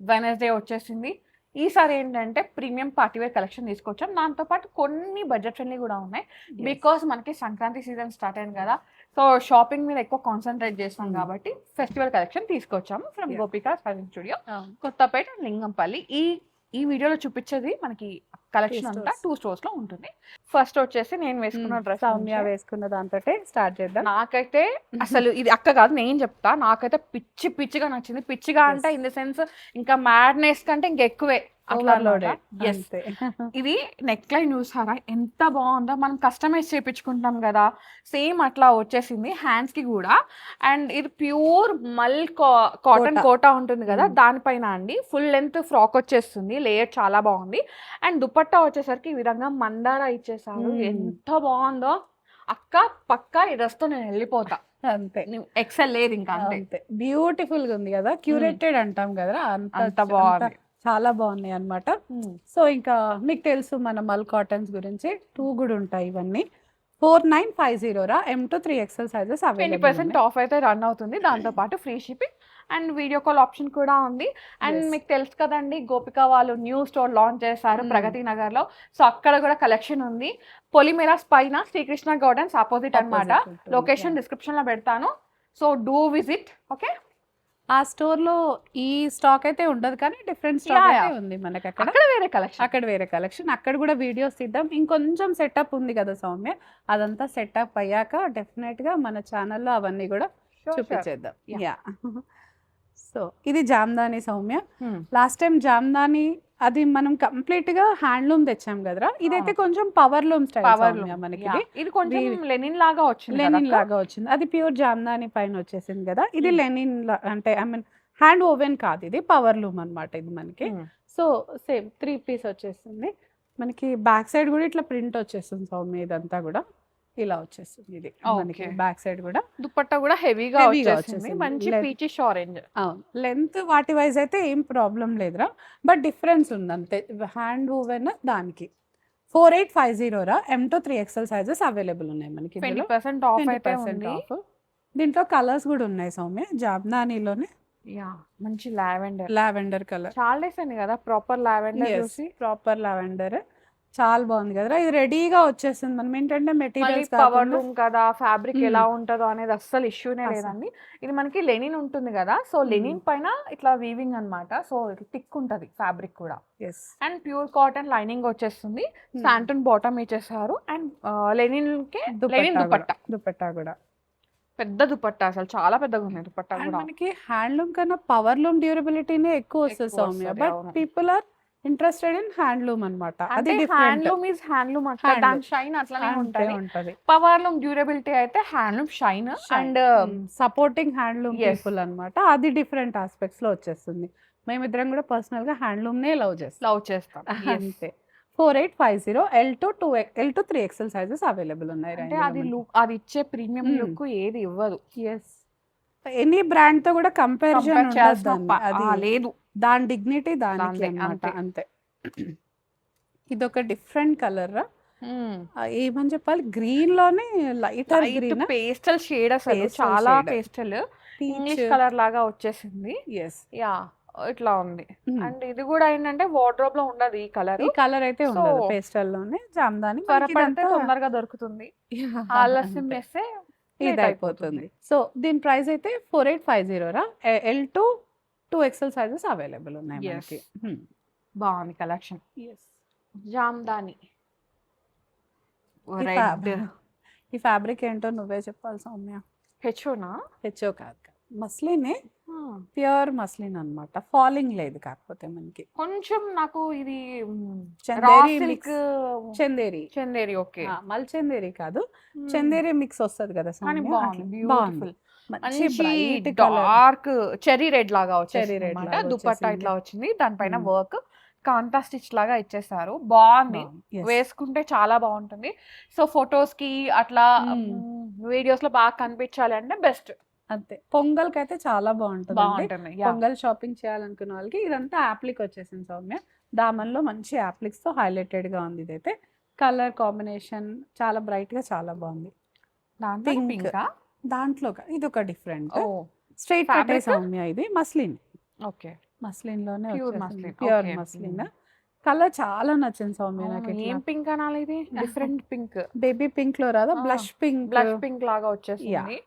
Wednesday వచ్చేసింది. ఈసారి ఏంటంటే ప్రీమియం పార్టీవేర్ కలెక్షన్ తీసుకొచ్చాం. దాంతో పాటు కొన్ని బడ్జెట్ ఫ్రెండ్లీ కూడా ఉన్నాయి. బికాస్ మనకి సంక్రాంతి సీజన్ స్టార్ట్ అయింది కదా, సో షాపింగ్ మీద ఎక్కువ కాన్సన్ట్రేట్ చేస్తాం కాబట్టి ఫెస్టివల్ కలెక్షన్ తీసుకొచ్చాము from Gopika fashion studio, Kothapet, Lingampalli. ఈ వీడియోలో చూపించేది మనకి కలెక్షన్ అంతా 2 stores లో ఉంటుంది. ఫస్ట్ వచ్చేసి నేను వేసుకున్న డ్రెస్, సౌమ్య వేసుకున్న దాంతో స్టార్ట్ చేద్దాం. నాకైతే అసలు ఇది అక్క కాదు, నేను చెప్తా, నాకైతే పిచ్చిగా నచ్చింది. పిచ్చిగా అంటే ఇన్ ద సెన్స్ ఇంకా మ్యాడ్నెస్ కంటే ఇంకెక్కువే అట్లా. ఇది నెక్ లైన్ చూసారా ఎంత బాగుందో, మనం కస్టమైజ్ చేయించుకుంటాం కదా, సేమ్ అట్లా వచ్చేసింది హ్యాండ్స్ కి కూడా. అండ్ ఇది ప్యూర్ మల్ కాటన్ కోటా ఉంటుంది కదా, దానిపైన అండి ఫుల్ లెంత్ ఫ్రాక్ వచ్చేస్తుంది, లేయర్ చాలా బాగుంది. అండ్ దుపట్టా వచ్చేసరికి ఈ విధంగా మందారా ఇచ్చేసారు, ఎంత బాగుందో అక్క. పక్కా ఈ డ్రెస్ తో నేను వెళ్ళిపోతా అంతే, ఎక్సెల్ లేదు ఇంకా అంతే. బ్యూటిఫుల్ గా ఉంది కదా, క్యూరేటెడ్ అంటాం కదా, అంత బాగుంది, చాలా బాగున్నాయి అన్నమాట. సో ఇంకా మీకు తెలుసు మన మల్ కాటన్స్ గురించి 2 కూడా ఉంటాయి ఇవన్నీ. 4950 రా, M to 3XL sizes 20% of అయితే రన్ అవుతుంది. దాంతో పాటు free shipping and video call option కూడా ఉంది. అండ్ మీకు తెలుసు కదండి, గోపిక వాళ్ళు న్యూ స్టోర్ లాంచ్ చేశారు ప్రగతి నగర్ లో. సో అక్కడ కూడా కలెక్షన్ ఉంది. పొలిమేరాస్ పైన శ్రీకృష్ణ గార్డెన్స్ ఆపోజిట్ అన్నమాట. లొకేషన్ డిస్క్రిప్షన్ లో పెడతాను, సో డూ విజిట్. ఓకే, ఆ స్టోర్ లో ఈ స్టాక్ అయితే ఉండదు కానీ డిఫరెంట్ స్టాక్ అయితే ఉంది మనకి. అక్కడ వేరే కలెక్షన్, అక్కడ కూడా వీడియోస్ తీద్దాం. ఇంకొంచెం సెటప్ ఉంది కదా సౌమ్య, అదంతా సెటప్ అయ్యాక డెఫినెట్ గా మన ఛానల్లో అవన్నీ కూడా చూపించేద్దాం. యా, సో ఇది జామ్దాని సౌమ్య. లాస్ట్ టైం జామ్దాని అది మనం కంప్లీట్ గా హ్యాండ్లూమ్ తెచ్చాం కదరా, ఇదైతే కొంచెం పవర్ లూమ్ స్టైల్ మనకి. ఇది కొంచెం లెనిన్ లాగా వచ్చింది, అది ప్యూర్ జామ్దాని పైన వచ్చేసింది కదా. ఇది లెనిన్ అంటే ఐ మీన్ హ్యాండ్ ఓవెన్ కాదు, ఇది పవర్ లూమ్ అన్నమాట ఇది మనకి. సో సేమ్ 3 piece వచ్చేస్తుంది మనకి. బ్యాక్ సైడ్ కూడా ఇట్లా ప్రింట్ వచ్చేస్తుంది సౌమ్య, ఇదంతా కూడా ఇలా వచ్చేస్తుంది. ఇది మనకి బ్యాక్ సైడ్ కూడా దుపట్టా కూడా హెవీగా వచ్చేసింది, మంచి పీచిష్ ఆరెంజ్. అవును, లెంత్ వాటి వైజ్ అయితే ఏం ప్రాబ్లం లేదురా, బట్ డిఫరెన్స్ ఉంది అంతే. హ్యాండ్ ఓవెన్ దానికి 4850 రా, M to 3XL sizes available ఉన్నాయి మనకి. 20% ఆఫ్ అయితే ఉంది. దీంట్లో కలర్స్ కూడా ఉన్నాయి సౌమ్య, జామ్దానిలోనే. మంచి లావెండర్ కలర్, చాలా డేస్ అయింది కదా ప్రాపర్ లావెండర్, చాలా బాగుంది కదా. ఇది రెడీగా వచ్చేసింది. మనం ఏంటంటే మెటీరియల్స్ పవర్ లూమ్ కదా, ఫ్యాబ్రిక్ ఎలా ఉంటుందో అనేది అస్సలు ఇష్యూనే లేదండి. ఇది మనకి లెనిన్ ఉంటుంది కదా, సో లెనిన్ పైన ఇట్లా వీవింగ్ అన్నమాట. సో థిక్ ఉంటది ఫ్యాబ్రిక్ కూడా. అండ్ ప్యూర్ కాటన్ లైనింగ్ వచ్చేస్తుంది, శాంటన్ బాటమ్ ఇచ్చేసారు. అండ్ లెనిన్ దుపట్టా కూడా పెద్ద దుపట్టా, అసలు చాలా పెద్దగా ఉంది దుపట్టా కూడా. మనకి హ్యాండ్లూమ్ కన్నా పవర్ లూమ్ డ్యూరబిలిటీనే ఎక్కువ వస్తుంది Soumya, but people are interested in handloom అన్నమాట. అది హ్యాండ్లూమ్ ఇస్ హ్యాండ్లూమ్ అంటే దాని షైన్ అట్లనే ఉంటది. పవర్ లూమ్ డ్యూరబిలిటీ అయితే handloom shine and supporting handloom people అన్నమాట. అది డిఫరెంట్ ఆస్పెక్ట్స్ లో వచ్చేస్తుంది. మేమిద్దరం కూడా పర్సనల్ గా హ్యాండ్లూమ్ నే లవ్ చేస్తాం అంతే. 4850 L to 3XL sizes available ఉన్నాయి. అంటే అది ఇచ్చే ప్రీమియం లుక్ ఏది ఇవ్వదు. ఎనీ బ్రాండ్ తో కూడా కంపారిజన్ లేదు, దాని డిగ్నిటీ దానికి అన్నమాట అంతే. ఇది ఒక డిఫరెంట్ కలర్ రా, ఏమని చెప్పాలి, గ్రీన్ లోనే లైటర్ గ్రీన్, పేస్టల్ షేడ్, అసలు చాలా పేస్టల్ ఇంగ్లీష్ కలర్ లాగా వచ్చేసింది. ఇట్లా ఉంది. అండ్ ఇది కూడా ఏంటంటే వార్డ్రోబ్ లో ఉండదు ఈ కలర్ అయితే ఉండదు, పేస్టల్ లోనే. జామ్దాని తొందరగా దొరుకుతుంది, ఆలస్యం చేస్తే ఇది అయిపోతుంది. సో దీని ప్రైస్ అయితే 4850 రా, L to 2XL sizes available ఉన్నాయి మనకి. బాగుంది కలెక్షన్. జామ్దాని ఈ ఫ్యాబ్రిక్ ఏంటో నువ్వే చెప్పాలి సౌమ్య. హెచ్ఓ కాదు, మస్లినే, ప్యూర్ మస్లిన్ అన్నమాట. ఫాలింగ్ లేదు, కాకపోతే మనకి కొంచెం నాకు ఇది చందేరి ఓకే, మల్ చందేరి కాదు, చందేరి మిక్స్ వస్తుంది కదా. బాగుంది, డార్క్ చెర్రీ రెడ్ లాగా వచ్చేసి దుపట్టా ఇట్లా వచ్చింది. దానిపైన వర్క్ కాంతా స్టిచ్ లాగా ఇచ్చేసారు, బాగుంది. వేసుకుంటే చాలా బాగుంటుంది. సో ఫొటోస్ కి అట్లా వీడియోస్ లో బాగా కనిపించాలి అంటే బెస్ట్ అంతే. పొంగల్ కి అయితే చాలా బాగుంటుంది. పొంగల్ షాపింగ్ చేయాలనుకున్న వాళ్ళకి ఇదంతా యాప్లిక్ వచ్చేసింది సౌమ్య. దామన్లో మంచి యాప్లిక్స్ తో హైలైటెడ్ గా ఉంది. ఇదైతే కలర్ కాంబినేషన్ చాలా బ్రైట్ గా చాలా బాగుంది. దాంట్లో ఇది ఒక డిఫరెంట్ స్ట్రైట్ కట్ సౌమ్య, ఇది మస్లిన్. ఓకే, మస్లిన్ లోనే Pure వచ్చేసింది, muslin. Pure Okay. Muslin. Colour చాలా నచ్చింది సౌమ్య నాకు. అవును. ఇట్లా ఏం పింక్ అనాలి ఇది? Different pink. బేబీ పింక్ లో రాదా, ఆ, బ్లష్ పింక్. బ్లష్ పింక్ లాగా వచ్చేసింది.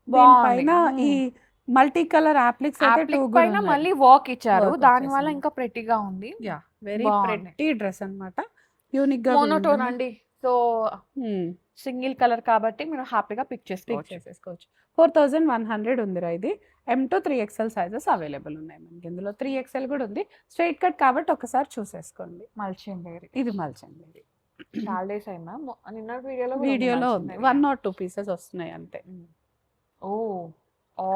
దీనిపైన బాగుంది. ఈ మల్టీ కలర్ అప్లిక్స్ అయితే 2 అప్లిక్ కూడా పైన ఉన్నాయి. మళ్ళీ వర్క్ ఇచ్చారు. Work దాని వల్ల వచ్చేసింది. ఇంకా ప్రెట్టీగా ఉంది. యా, వెరీ బాగుంది. ప్రెట్టి డ్రెస్ అన్నమాట. యూనిక్ గా మోనోటోన్ అండి. సో సింగిల్ కలర్ కాబట్టి మీరు హ్యాపీగా పిక్ పిక్ చేసుకోవచ్చు. చేసేసుకోవచ్చు. 4100 ఉందిరా ఇది. M2 3XL సైజెస్ అవైలబుల్ ఉన్నాయి మనకి. ఇందులో 3XL కూడా ఉంది. స్ట్రైట్ కట్ కాబట్టి ఒకసారి చూసేసుకోండి. మల్చిందేరి. ఇది మల్చండి. చాలా డేస్ అయిందా? నిన్న వీడియోలో వీడియోలో ఉంది 1 or 2 పీసెస్ వస్తున్నాయి అంతే. ఓ,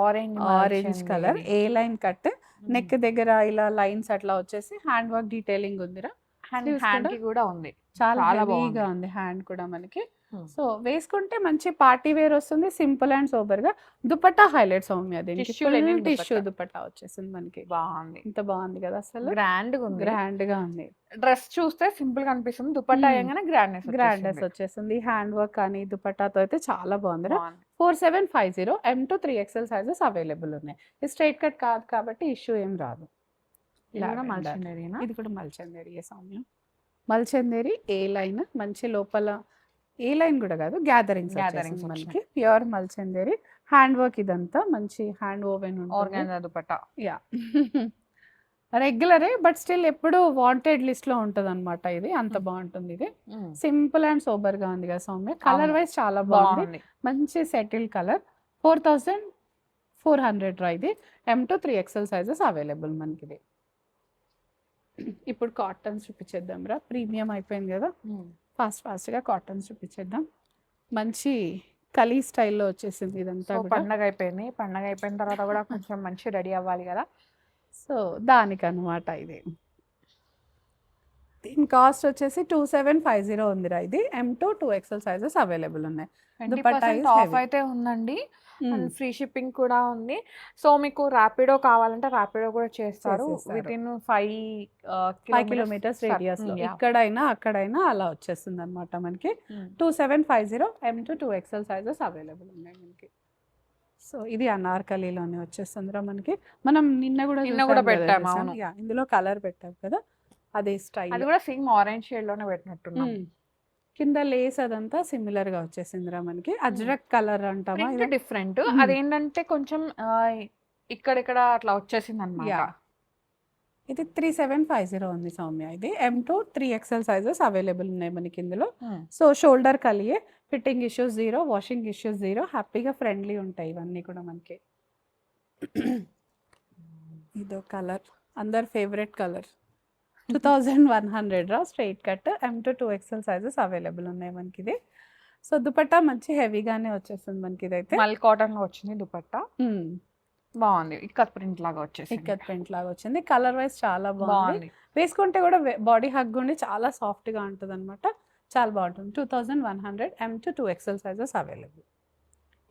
ఆరెంజ్ ఆరెంజ్ కలర్, ఏ లైన్ కట్, నెక్ దగ్గర ఇలా లైన్స్ అట్లా వచ్చేసి హ్యాండ్ వర్క్ డీటెయిలింగ్ ఉందిరా. sleeves హ్యాండ్ కూడా కి కూడా ఉంది. చాలా చాలా హెవీగా బాగుంది. ఉంది హ్యాండ్ కూడా మనకి. Hmm. సో వేసుకుంటే మంచి పార్టీ వేర్ వస్తుంది, సింపుల్ అండ్ సోబర్ గా. దుపట్టా హైలైట్ సౌమ్య, దీనికి Tissue linen tissue dupatta. Dupatta వచ్చేసింది మనకి. బాగుంది. ఇంత బాగుంది కదా అసలు, గ్రాండ్ గా ఉంది. గ్రాండ్ గా ఉంది. డ్రెస్ చూస్తే సింపుల్ గా అనిపిస్తుంది. దుపట్టా అయ్యంగానే గ్రాండ్నెస్ గ్రాండ్నెస్ వచ్చేసింది. హ్యాండ్ వర్క్ కానీ దుపట్టాతో అయితే చాలా బాగుంది. బాగుంది. 4750 M2 3XL సైజెస్ అవైలబుల్ ఉన్నాయి. ఇది స్ట్రైట్ కట్ కాదు కాబట్టి ఇష్యూ ఏం రాదు. ఇది కూడా Lavender. మల్చిందేరినా? ఇది కూడా మల్చందేరి సౌమ్య. మల్చందేరి ఏ లైన్, మంచి లోపల ఏ లైన్ కూడా కాదు, గ్యాదరింగ్స్ Gatherings మనకి. ప్యూర్ మల్చందేరి హ్యాండ్ వర్క్, ఇదంతా మంచి హ్యాండ్ ఓవెన్ ఉంటుంది. ఆర్గాన్జా దుపట్టా. యా, రెగ్యులరే బట్ స్టిల్ ఎప్పుడు వాంటెడ్ లిస్ట్ లో ఉంటది అనమాట. ఇది అంత బాగుంటుంది. ఇది సింపుల్ అండ్ సోబర్ గా ఉంది కదా సౌమ్య. కలర్ వైజ్ చాలా బాగుంది. బాగుంది. మంచి సెటిల్ కలర్. 4400 రా ఇది. M2 3XL సైజెస్ అవైలబుల్ మనకి ఇది. ఇప్పుడు కాటన్స్ చూపించేద్దాం రా, ప్రీమియం అయిపోయింది కదా. ఫాస్ట్గా కాటన్స్ చూపించేద్దాం. మంచి కలీ స్టైల్లో వచ్చేసింది ఇదంతా సో కూడా. పండగ అయిపోయింది. పండగ అయిపోయిన తర్వాత కూడా కొంచెం మంచి రెడీ అవ్వాలి కదా. సో దానికన్నమాట ఇది. దీని కాస్ట్ వచ్చేసి 2750 ఉందిరా ఇది. M2 2XL సైజెస్ అవైలబుల్ ఉన్నాయి. 20% ఆఫ్ అయితే ఉందండి. అండ్ ఫ్రీ షిప్పింగ్ కూడా ఉంది. సో మీకు ర్యాపిడో కావాలంటే ర్యాపిడో కూడా చేస్తారు. చేసేస్తారు. విత్ ఇన్ 5 5 kilometers రేడియస్ లో ఇక్కడైనా అక్కడైనా అలా వచ్చేస్తుంది అనమాట మనకి. 2750 M2 2XL సైజెస్ అవైలబుల్ ఉన్నాయి మనకి. సో ఇది అనార్కలీలోనే వచ్చేస్తుందిరా మనకి. మనం నిన్న కూడా పెట్టాం, అవును. ఇందులో కలర్ పెట్టాం కదా, అదే స్టైల్. అది కూడా సేమ్ ఆరెంజ్ షేడ్ లోనే పెట్టినట్టున్నాం. కింద లేస్ అదంతా సిమిలర్ గా వచ్చేసిందిరా మనకి. అజ్రక్ కలర్ అంటామా, ప్రింట్ డిఫరెంట్. అదేంటంటే కొంచెం ఇక్కడిక్కడ అట్లా వచ్చేసింది అనమాట. ఇది 3750 ఉంది సౌమ్య. ఇది M2 3XL సైజెస్ అవైలబుల్ ఉన్నాయి మనకి ఇందులో. సో షోల్డర్ కలియే, ఫిట్టింగ్ ఇష్యూస్ 0, వాషింగ్ ఇష్యూస్ 0, హ్యాపీగా ఫ్రెండ్లీ ఉంటాయి ఇవన్నీ కూడా మనకి. ఇదో కలర్, అందరు ఫేవరెట్ కలర్. 2100 రా, straight cut. M2 2XL sizes available ఉన్నాయి మనకి ఇది. సో దుపట్టా మంచి హెవీగానే వచ్చేస్తుంది మనకి ఇదైతే. మల్ కాటన్ లో వచ్చింది దుపట్టా. బాగుంది. ఇక్కత్ ప్రింట్ లాగా వచ్చేసి. ఇక్కత్ ప్రింట్ లాగా వచ్చింది. కలర్ వైజ్ చాలా బాగుంది. వేసుకుంటే కూడా బాడీ హగ్ ఉండి చాలా సాఫ్ట్ గా ఉంటుంది అనమాట. చాలా బాగుంటుంది. 2100 M2 2XL సైజెస్ అవైలబుల్.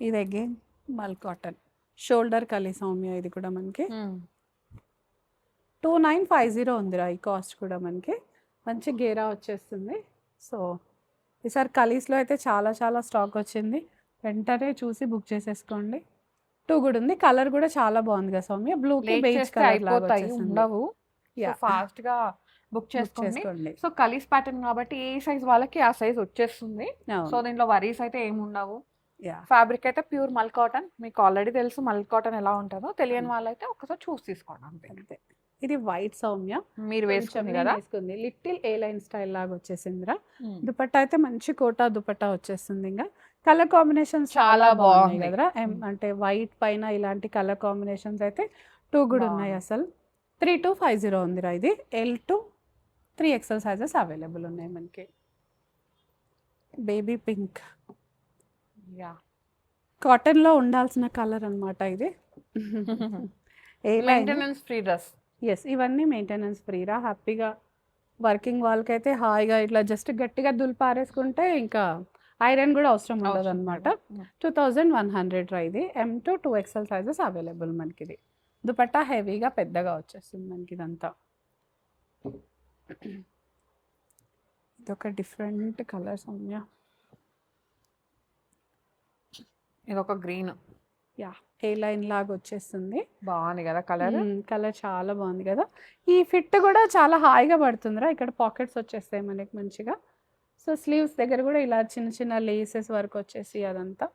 ఇది అగైన్ మల్ కాటన్, షోల్డర్ కలీ సౌమ్య. ఇది కూడా మనకి 2950 ఉందిరా ఈ కాస్ట్ కూడా మనకి. మంచి గేరా వచ్చేస్తుంది. సో ఈసారి కలీస్లో అయితే చాలా చాలా స్టాక్ వచ్చింది. వెంటనే చూసి బుక్ చేసేసుకోండి. 2 కూడా ఉంది. కలర్ కూడా చాలా బాగుంది కదా సౌమ్య. బ్లూకి బేజ్ కలర్ లాగా వచ్చేసింది. ఉండవు. ఫాస్ట్ గా బుక్ చేసుకోండి. సో కలీస్ ప్యాటర్న్ కాబట్టి ఏ సైజ్ వాళ్ళకి ఆ సైజ్ వచ్చేస్తుంది. సో దీంట్లో వరీస్ అయితే ఏమి ఉండవు. ఫ్యాబ్రిక్ అయితే ప్యూర్ మల్ కాటన్. మీకు ఆల్రెడీ తెలుసు మల్ కాటన్ ఎలా ఉంటుందో. తెలియని వాళ్ళైతే ఒకసారి చూసి తీసుకోండి అంతే. ఇది వైట్ సౌమ్య, మీరు వేసుకుంది కదా, వేసుకుంది. లిటిల్ ఏ లైన్ స్టైల్ లాగా వచ్చేసిందిరా. దుపట్టా అయితే మంచి కోటా దుపట్టా వచ్చేస్తుంది. ఇంకా కలర్ కాంబినేషన్స్ చాలా బాగున్నాయి కదరా. అంటే వైట్ పైన ఇలాంటి కలర్ కాంబినేషన్స్ అయితే 2 కూడా ఉన్నాయి అసలు. 3250 ఉందిరా ఇది. L2 3XL సైజెస్ అవైలబుల్ ఉన్నాయి మనకి. బేబీ పింక్, కాటన్ లో ఉండాల్సిన కలర్ అన్నమాట ఇది. Maintenance free dress. ఎస్, ఇవన్నీ మెయింటెనెన్స్ ఫ్రీరా. హ్యాపీగా వర్కింగ్ వాళ్ళకైతే హాయిగా ఇట్లా జస్ట్ గట్టిగా దులిపారేసుకుంటే ఇంకా ఐరన్ కూడా అవసరం ఉండదు అనమాట. 2100 రా ఇది. M2 2XL సైజెస్ అవైలబుల్ మనకి ఇది. దుపట్టా హెవీగా పెద్దగా వచ్చేస్తుంది మనకి ఇదంతా. ఇదొక డిఫరెంట్ కలర్ సౌమ్య. ఇదొక గ్రీన్. యా, ఏ లైన్ లాగా వచ్చేస్తుంది. బాగుంది కదా కలర్. కలర్ చాలా బాగుంది కదా. ఈ ఫిట్ కూడా చాలా హాయిగా పడుతుందిరా. ఇక్కడ పాకెట్స్ వచ్చేస్తాయి మనకి మంచిగా. సో స్లీవ్స్ దగ్గర కూడా ఇలా చిన్న చిన్న లేసెస్ వరకు వచ్చేసి అదంతా.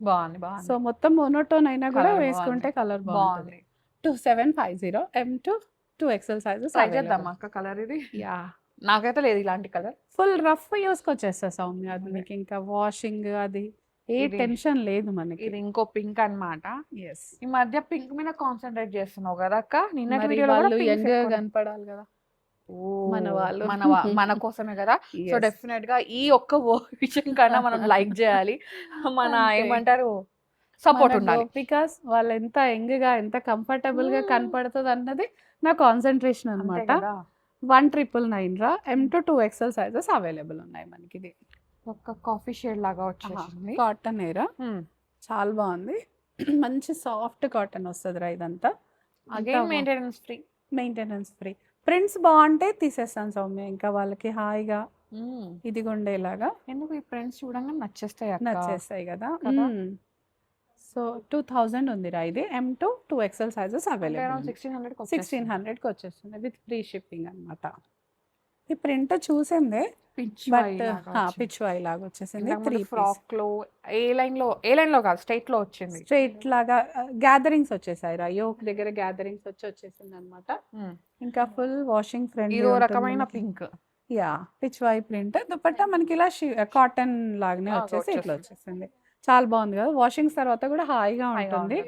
బాగుంది సో మొత్తం మోనోటోన్ అయినా కూడా Colour వేసుకుంటే కలర్ బాగుంటుంది. బాగుంది. 2750 M2 2XL సైజెస్ ట్రై చేద్దాం అక్క కలర్ ఇది. యా. నాకైతే లేదు ఇలాంటి కలర్. ఫుల్ రఫ్ యూస్కి వచ్చేస్తా సౌమ్య. అది మీకు ఇంకా వాషింగ్ అది ఏ ఇది- టెన్షన్ లేదు మనకి. ఇది ఇంకో పింక్ అన్నమాట. ఎస్. ఈ మధ్య పింక్ మీద కాన్సన్ట్రేట్ చేస్తున్నావు కదా అక్క. నిన్నటి మరి వీడియోలో వాళ్ళు కూడా యంగ్ కనపడాలి కదా మన వాళ్ళు. మన కోసమే కదా. So Yes. డెఫినెట్ గా ఈ ఒక్క విషయం కన్నా మనం లైక్ చేయాలి. మన అంతే. ఏమంటారు సపోర్ట్ ఉండాలి. బికాస్ వాళ్ళు ఎంత యంగ్ గా ఎంత కంఫర్టబుల్ గా కనపడుతుంది అన్నది నా కాన్సన్ట్రేషన్ అంతే అనమాట. కదా. 1999 రా. M2 2XL సైజెస్ అవైలబుల్ ఉన్నాయి మనకి. ఇది ఒక కాఫీ షేడ్ లాగా వచ్చేసింది. కాటన్ ఏరా. చాలా బాగుంది. మంచి సాఫ్ట్ కాటన్ వస్తుంది రా ఇదంతా. Again maintenance free. Maintenance free. Prints బాగుంటే తీసేస్తాను సౌమ్య. ఇంకా వాళ్ళకి హాయిగా ఇదిగా ఉండేలాగా ఎందుకు ఈ ఫ్రెండ్స్ చూడంగా నచ్చేస్తాయి అక్క. నచ్చేస్తాయి కదా. కదా. సో 2000 ఉందిరా ఇది. M2 2XL sizes around available. 1600కి వచ్చేస్తుంది విత్ ఫ్రీ షిప్పింగ్ అన్నమాట. ఈ ప్రింట్ చూసిందే బట్ పిచ్ వై లాగా వచ్చేసింది. 3 ఫ్రాక్ లో ఏ లైన్ లో కాదు స్ట్రైట్ లో వచ్చింది. స్ట్రైట్ లాగా గ్యాదరింగ్స్ వచ్చేసాయి రా. యోక్ దగ్గర గ్యాదరింగ్స్ వచ్చేసింది అనమాట. ఇంకా ఫుల్ వాషింగ్ ఫ్రెండ్లీ. ఇదో రకమైన పింక్. యా పిచ్ వై ప్రింట్. దుపట్టా మనకి ఇలా కాటన్ లాగానే వచ్చేసి ఇట్లా వచ్చేసింది. చాలా బాగుంది కదా. వాషింగ్స్ తర్వాత కూడా హాయిగా ఉంటుంది.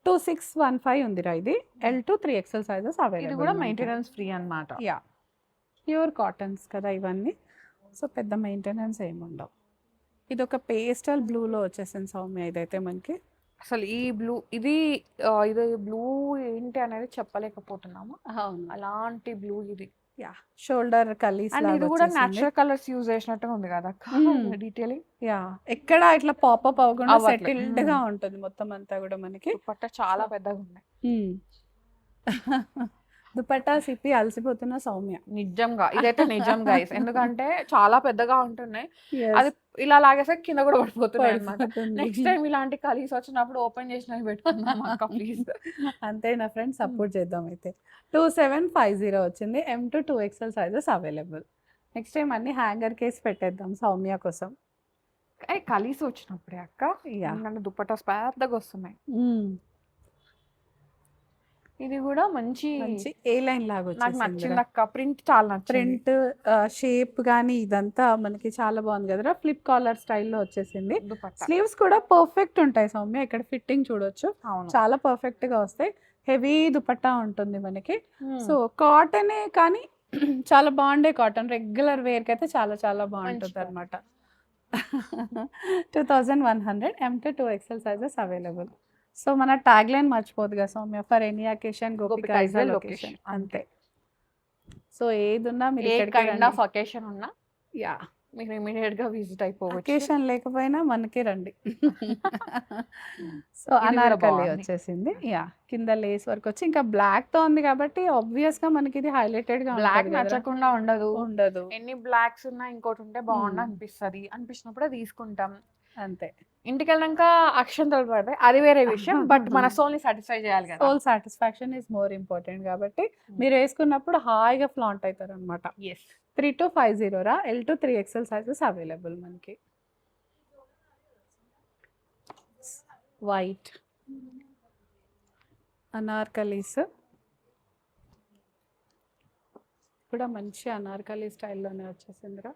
2615 ఉందిరా ఇది. L2 3XL సైజెస్ ఇది అవైలబుల్. కూడా మెయింటెనెన్స్ ఫ్రీ అన్నమాట. యా ప్యూర్ కాటన్స్ కదా ఇవన్నీ. సో పెద్ద మెయింటెనెన్స్ ఏమి ఉండవు. ఇది ఒక పేస్టల్ బ్లూలో వచ్చేసింది సౌమ్య. ఇదైతే మనకి అసలు ఈ బ్లూ ఇది బ్లూ ఏంటి అనేది చెప్పలేకపోతున్నాము. అవును. అలాంటి బ్లూ ఇది. యా షోల్డర్ కలీస్ అండ్ ఇది కూడా న్యాచురల్ కలర్స్ యూజ్ చేసినట్టుగా ఉంది కదా డీటెయిలింగ్. యా ఎక్కడ ఇట్లా పాపప్ అవ్వకుండా అవ్వట్లే. సెటిల్డ్ గా ఉంటుంది మొత్తం అంతా కూడా మనకి. దుపట్టా చాలా పెద్దగా ఉన్నాయి. దుపట్టా సిప్పి అలసిపోతున్న సౌమ్య. నిజంగా ఇదైతే నిజం గైస్. ఎందుకంటే చాలా పెద్దగా ఉంటున్నాయి. Yes. అది ఇలా లాగేసే కింద కూడా పడిపోతున్నాయి అన్నమాట. పడిపోతుంది. నెక్స్ట్ టైం ఇలాంటి కలీస్ వచ్చినప్పుడు ఓపెన్ చేసినవి పెట్టుకుందాం అక్క ప్లీజ్. అంతే నా ఫ్రెండ్స్ సపోర్ట్ చేద్దాం అయితే. 2750 వచ్చింది. M2 2XL sizes available. Next time అన్ని హ్యాంగర్ కేసి పెట్టేద్దాం సౌమ్య కోసం. కలీస్ వచ్చినప్పుడే అక్క. Yeah. ఎందుకంటే దుపట్టాస్ పెద్దగా వస్తున్నాయి. ఇది కూడా మంచి మంచి ఏ లైన్ లాగా నాకు వచ్చేసింది. నచ్చింది అక్క. ప్రింట్ చాలా నచ్చింది. ప్రింట్ షేప్ కానీ ఇదంతా మనకి చాలా బాగుంది కదరా. ఫ్లిప్ కాలర్ స్టైల్లో వచ్చేసింది. దుపట్టా స్లీవ్స్ కూడా పర్ఫెక్ట్ ఉంటాయి సౌమ్య. ఇక్కడ ఫిట్టింగ్ చూడొచ్చు అవును. చాలా పర్ఫెక్ట్ గా వస్తాయి. హెవీ దుపట్టా ఉంటుంది మనకి. Hmm. సో కాటనే కానీ చాలా బాగుండే కాటన్. రెగ్యులర్ వేర్కి అయితే చాలా చాలా బాగుంటుంది మంచిగా. అనమాట. 2100 M2 2XL sizes available. So మన ట్యాగ్ లైన్ మర్చిపోదు కదా Soumya. For any occasion Gopika Gopika is is the the location. location. అంతే. సో ఏది ఉన్నా మీరు ఏ ఇక్కడికి కైండ్ ఆఫ్ రండి. అకేషన్ ఉన్నా యా మీరు ఇమీడియట్ గా విజిట్ అయిపోవచ్చు. అకేషన్ లేకపోయినా మనకి రండి. సో ఇది కూడా అనార్కలి బాగుంది. వచ్చేసింది. యా కింద లేస్ వర్క్ వచ్చి ఇంకా బ్లాక్ తో ఉంది కాబట్టి ఆబ్వియస్ గా మనకి ఇది హైలైటెడ్ గా బ్లాక్ ఉంటది కదరా. నచ్చకుండా ఉండదు. ఉండదు. ఎన్ని బ్లాక్స్ ఉన్నా ఇంకోటి ఉంటే బాగుండు Hmm. అనిపిస్తున్నప్పుడే తీసుకుంటాం. అంతే. ఇంటికి వెళ్ళాక అక్షంతలు పడతాయి అది వేరే విషయం. బట్ మన సోల్ ని సాటిస్ఫై చేయాలి కదా. Soul satisfaction is more important కాబట్టి మీరు వేసుకున్నప్పుడు హాయిగా ఫ్లాంట్ అవుతారు అనమాట. ఎస్ 3250 రా. L2 3XL సైజెస్ అవైలబుల్ మనకి. వైట్ అనార్కలీస్ కూడా మంచి అనార్కలి స్టైల్లోనే వచ్చేసిందిరా.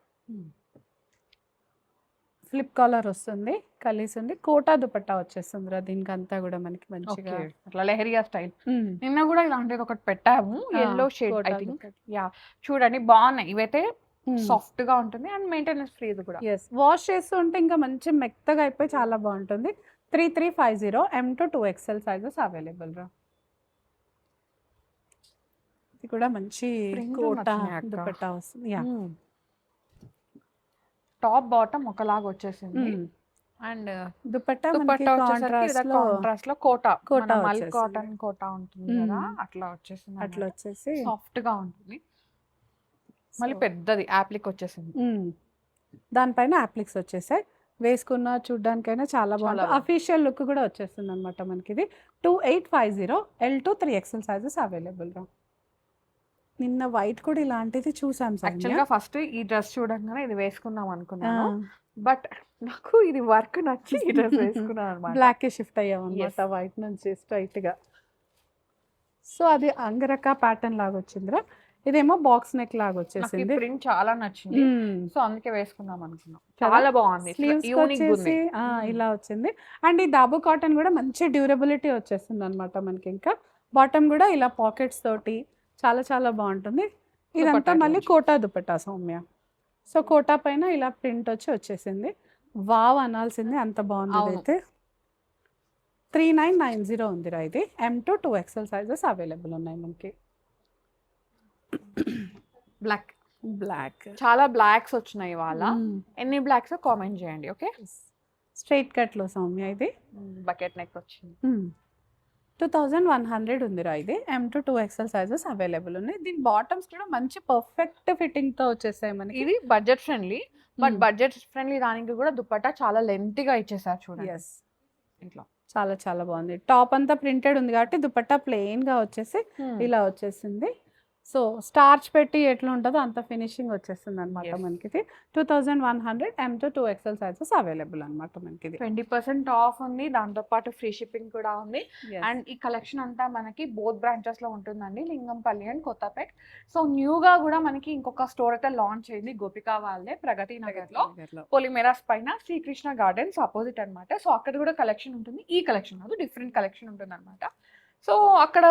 ఫ్లిప్ కాలర్ వస్తుంది. కలీస్ ఉంది. కోటా దుపట్టా వచ్చేస్తుందిరా దీనికి అంతా కూడా మనకి మంచిగా. అట్లా లెహరియా స్టైల్. నిన్న కూడా ఇలాంటిది ఒకటి పెట్టాము yellow shade I think. Yeah చూడండి బాగున్నాయి. ఇవైతే సాఫ్ట్ గా ఉంటుంది అండ్ మెయింటెనెన్స్ ఫ్రీ కూడా. ఎస్ వాష్ చేస్తూ ఉంటే ఇంకా మంచి మెత్తగా అయిపోయి చాలా బాగుంటుంది. 3350 M2 2XL సైజెస్ అవైలబుల్ రా. ఇది కూడా మంచి Print కోటా నచ్చినాయి అక్క. దుపట్టా వస్తుంది. యా టాప్ బాటమ్ ఒకలాగా వచ్చేసింది అండ్ దుపట్టా మనకి దుపట్టా వచ్చేసరికి కాంట్రాస్ట్ లో కోటా కోటా మల్ వచ్చేసింది. కాటన్ కోటా ఉంటుంది కదా అట్లా వచ్చేసింది. అట్లా వచ్చేసి సాఫ్ట్ గా ఉంటుంది. మళ్ళీ పెద్దది యాప్లిక్ వచ్చేసింది. దానిపైన అప్లిక్స్ వచ్చేసాయి. వేసుకున్న చూడ్డానికైనా చాలా బాగుంటుంది. బాగుంది. అఫీషియల్ లుక్ కూడా వచ్చేస్తుంది అనమాట మనకి. ఇది 2850 L to 3XL sizes available రా. నిన్న వైట్ కూడా ఇలాంటిది చూసాం యాక్చువల్ గా ఫస్ట్ ఈ డ్రెస్ చూడంగానే ఇది వేసుకుందాం అనుకున్నాను, బట్ నాకు ఇది వర్క్ నచ్చి ఈ డ్రెస్ వేసుకున్నాను అనమాట. బ్లాక్ కి షిఫ్ట్ అయ్యాం Yes. అనమాట వైట్ నుంచి స్ట్రైట్ గా. సో అది అంగరక ప్యాటర్న్ లాగా వచ్చిందిరా. ఇదేమో బాక్స్ నెక్ లాగా నాకు ఈ వచ్చేసింది. ప్రింట్ చాలా నచ్చింది, సో అందుకే వేసుకుందాం అనుకున్నాం. కదా? చాలా బాగుంది, స్లీవ్స్ యూనిక్ ఉంది. వచ్చేసి ఇలా వచ్చింది. అండ్ ఈ దాబు కాటన్ కూడా మంచి డ్యూరబిలిటీ వచ్చేస్తుంది అనమాట మనకి. ఇంకా బాటమ్ కూడా ఇలా పాకెట్స్ తోటి చాలా చాలా బాగుంటుంది. ఇదంతా దుపట్టా మళ్ళీ ఇట్లా కోటా దుపట్టా సౌమ్య. సో కోటా పైన ఇలా ప్రింట్ వచ్చేసింది. వావ్ అనాల్సింది, అంత బాగుంది అవును. ఇదైతే. 3990 ఉందిరా ఇది. M to 2XL sizes available ఉన్నాయి మనకి. బ్లాక్ బ్లాక్ చాలా బ్లాక్స్ వచ్చినాయి ఇవాళ. ఎన్ని బ్లాక్స్ కామెంట్ చేయండి, ఓకే. స్ట్రైట్ కట్ లో సౌమ్య ఇది. బకెట్ నెక్ వచ్చింది. 2100 ఉందిరా ఇది. M to 2XL sizes available ఉన్నాయి. దీని బాటమ్స్ కూడా మంచి పర్ఫెక్ట్ ఫిట్టింగ్ తో వచ్చేసాయి మనకి. ఇది budget friendly, but Hmm. Budget friendly దానికి కూడా దుపట్టా చాలా లెంతీగా ఇచ్చేసారు చూడండి. ఎస్, ఇట్లా చాలా చాలా బాగుంది. టాప్ అంతా ప్రింటెడ్ ఉంది కాబట్టి దుపట్టా ప్లెయిన్ గా వచ్చేసి ఇలా వచ్చేసింది. సో స్టార్చ్ పెట్టి ఎట్లా ఉంటుందో అంత ఫినిషింగ్ వచ్చేస్తుంది అనమాట Yes. మనకి. 2100 M to 2XL sizes available అనమాట మనకి. 20% ఆఫ్ ఉంది, దాంతో పాటు ఫ్రీ షిప్పింగ్ కూడా ఉంది. అండ్ ఈ కలెక్షన్ అంతా మనకి బోత్ బ్రాంచెస్ లో ఉంటుందండి, లింగంపల్లి అండ్ కొత్తపేట్. సో న్యూగా కూడా మనకి ఇంకొక స్టోర్ అయితే లాంచ్ అయింది, గోపికా వాళ్ళే, ప్రగతి నగర్ లో, పొలిమేరాస్ పైన శ్రీకృష్ణ గార్డెన్స్ ఆపోజిట్ అన్నమాట. సో అక్కడ కూడా కలెక్షన్ ఉంటుంది, ఈ కలెక్షన్ కాదు, డిఫరెంట్ కలెక్షన్ ఉంటుంది అనమాట. సో అక్కడ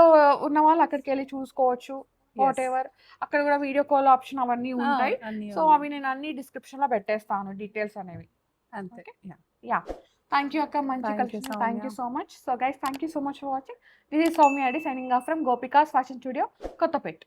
ఉన్న వాళ్ళు అక్కడికి వెళ్ళి చూసుకోవచ్చు, వాట్ ఎవర్. అక్కడ కూడా వీడియో కాల్ ఆప్షన్ అవన్నీ ఉంటాయి. సో అవి నేను అన్ని డిస్క్రిప్షన్ లో పెట్టేస్తాను, డీటెయిల్స్ అనేవి. అంతే. యా, థ్యాంక్ యూ అక్క, మంచి Thank you, collection. Thank you Soumya. So much. So guys, thank you so much for watching. This is Soumya Reddy signing off from gopikas fashion studio, Kothapet.